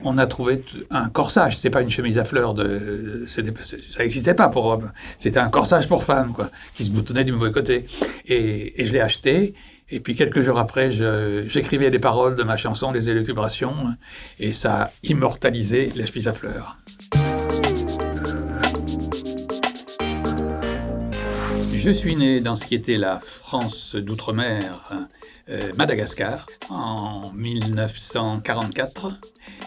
On a trouvé un corsage, c'était pas une chemise à fleurs, ça n'existait pas pour hommes, c'était un corsage pour femmes, quoi, qui se boutonnait du mauvais côté. Et je l'ai acheté, et puis quelques jours après, j'écrivais des paroles de ma chanson, Les Élucubrations, et ça a immortalisé les chemises à fleurs. Je suis né dans ce qui était la France d'outre-mer, Madagascar, en 1944.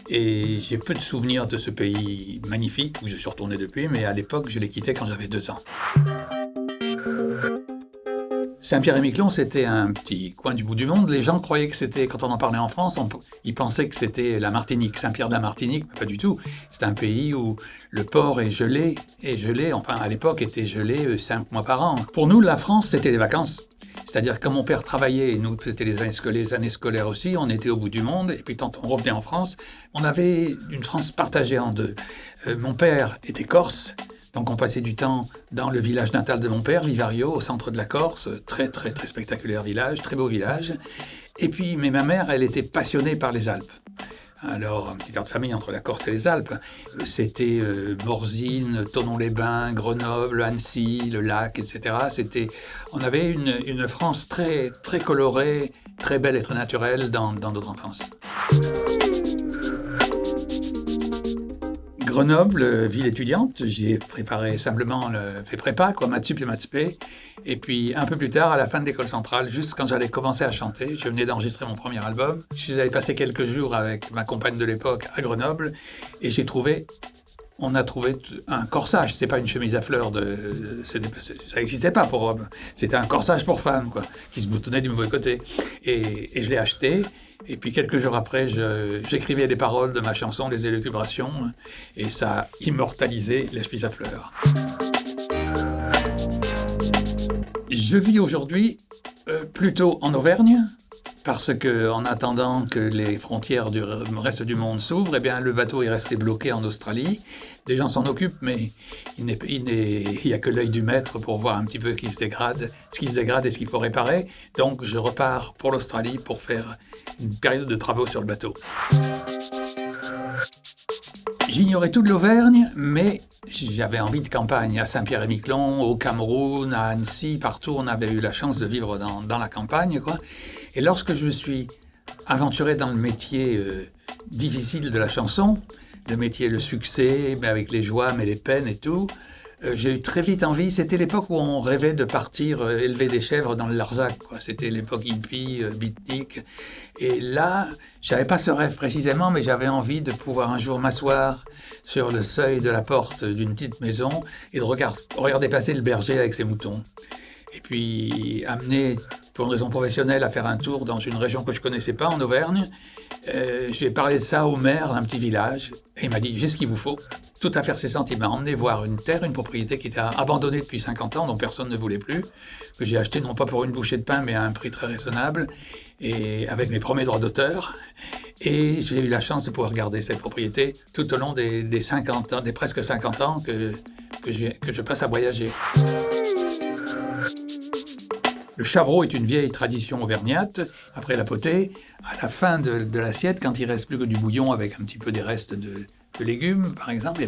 Et j'ai peu de souvenirs de ce pays magnifique, où je suis retourné depuis, mais à l'époque, je l'ai quitté quand j'avais 2 ans. Saint-Pierre-et-Miquelon, c'était un petit coin du bout du monde. Les gens croyaient que c'était, quand on en parlait en France, ils pensaient que c'était la Martinique, Saint-Pierre de la Martinique, mais pas du tout. C'est un pays où le port est gelé, enfin à l'époque était gelé 5 mois par an. Pour nous, la France, c'était les vacances. C'est-à-dire que quand mon père travaillait, et nous, c'était les années scolaires aussi, on était au bout du monde, et puis quand on revenait en France, on avait une France partagée en deux. Mon père était corse, donc on passait du temps dans le village natal de mon père, Vivario, au centre de la Corse, très très très spectaculaire village, très beau village. Et puis, mais ma mère, elle était passionnée par les Alpes. Alors, un petit air de famille entre la Corse et les Alpes, c'était Morzine, Thonon-les-Bains, Grenoble, Annecy, le lac, etc. On avait une France très, très colorée, très belle et très naturelle dans notre enfance. Grenoble, ville étudiante, j'ai préparé simplement fait prépa, quoi, maths sup et maths spé. Et puis un peu plus tard, à la fin de l'école centrale, juste quand j'allais commencer à chanter, je venais d'enregistrer mon premier album. Je suis allé passer quelques jours avec ma compagne de l'époque à Grenoble et on a trouvé un corsage, c'était pas une chemise à fleurs, ça n'existait pas pour hommes, c'était un corsage pour femmes, quoi, qui se boutonnait du mauvais côté. Et je l'ai acheté, et puis quelques jours après, j'écrivais des paroles de ma chanson, Les Élucubrations, et ça a immortalisé les chemises à fleurs. Je vis aujourd'hui plutôt en Auvergne, parce qu'en attendant que les frontières du reste du monde s'ouvrent, eh bien, le bateau est resté bloqué en Australie. Des gens s'en occupent, mais il n'y a que l'œil du maître pour voir un petit peu ce qui se dégrade et ce qu'il faut réparer. Donc je repars pour l'Australie pour faire une période de travaux sur le bateau. J'ignorais tout de l'Auvergne, mais j'avais envie de campagne. À Saint-Pierre-et-Miquelon, au Cameroun, à Annecy, partout, on avait eu la chance de vivre dans la campagne, quoi. Et lorsque je me suis aventuré dans le métier difficile de la chanson, le métier, le succès, mais avec les joies, mais les peines et tout, j'ai eu très vite envie. C'était l'époque où on rêvait de partir élever des chèvres dans le Larzac, quoi. C'était l'époque hippie, beatnik. Et là, j'avais pas ce rêve précisément, mais j'avais envie de pouvoir un jour m'asseoir sur le seuil de la porte d'une petite maison et de regarder passer le berger avec ses moutons. Et puis amené, pour une raison professionnelle, à faire un tour dans une région que je connaissais pas, en Auvergne. J'ai parlé de ça au maire d'un petit village, et il m'a dit « J'ai ce qu'il vous faut ». Tout à fait cessante, il m'a emmené voir une propriété qui était abandonnée depuis 50 ans, dont personne ne voulait plus, que j'ai acheté non pas pour une bouchée de pain, mais à un prix très raisonnable, et avec mes premiers droits d'auteur. Et j'ai eu la chance de pouvoir garder cette propriété tout au long des presque 50 ans que je passe à voyager. Le chabreau est une vieille tradition auvergnate. Après la potée, à la fin de l'assiette, quand il reste plus que du bouillon avec un petit peu des restes de légumes, par exemple,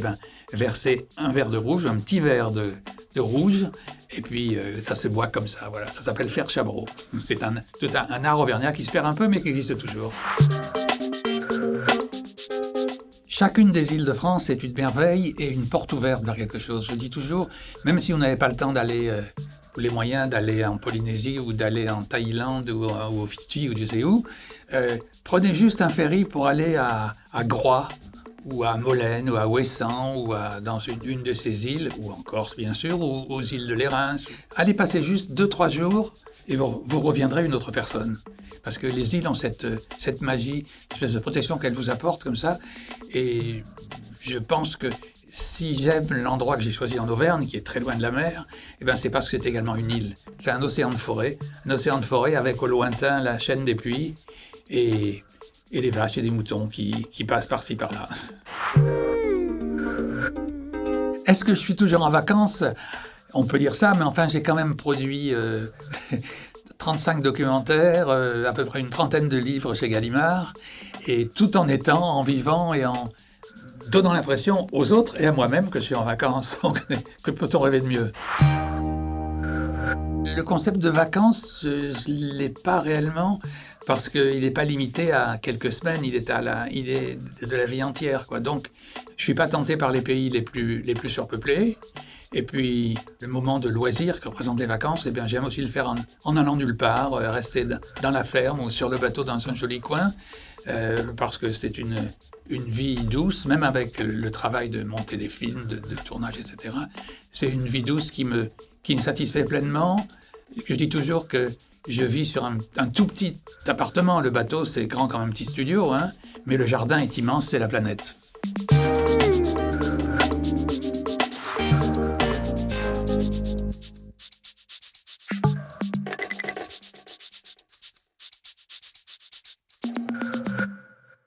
verser un verre de rouge, un petit verre de rouge, et puis ça se boit comme ça. Voilà, ça s'appelle faire chabreau. C'est un art auvergnat qui se perd un peu, mais qui existe toujours. Chacune des îles de France est une merveille et une porte ouverte vers quelque chose. Je dis toujours, même si on n'avait pas le temps d'aller ou les moyens d'aller en Polynésie ou d'aller en Thaïlande ou au Fidji ou je sais où, prenez juste un ferry pour aller à Groix ou à Molène ou à Ouessant ou dans une de ces îles, ou en Corse bien sûr, ou aux îles de l'Érins. Allez passer juste 2-3 jours et vous reviendrez une autre personne. Parce que les îles ont cette magie, cette espèce de protection qu'elles vous apportent comme ça. Et je pense que si j'aime l'endroit que j'ai choisi en Auvergne, qui est très loin de la mer, c'est parce que c'est également une île. C'est un océan de forêt avec au lointain la chaîne des puits et les vaches et des moutons qui passent par-ci par-là. Est-ce que je suis toujours en vacances ? On peut dire ça, mais enfin j'ai quand même produit 35 documentaires, à peu près une trentaine de livres chez Gallimard. et tout en étant, en vivant et en donnant l'impression aux autres et à moi-même que je suis en vacances. Donc, que peut-on rêver de mieux? Le concept de vacances, je ne l'ai pas réellement parce qu'il n'est pas limité à quelques semaines, il est de la vie entière, quoi. Donc, je ne suis pas tenté par les pays les plus surpeuplés. Et puis, le moment de loisir que représentent les vacances, eh bien, j'aime aussi le faire en allant nulle part, rester dans la ferme ou sur le bateau dans un joli coin, parce que c'est une vie douce, même avec le travail de monter des films, de tournage, etc. C'est une vie douce qui me satisfait pleinement. Je dis toujours que je vis sur un tout petit appartement. Le bateau, c'est grand comme un petit studio, hein, mais le jardin est immense, c'est la planète.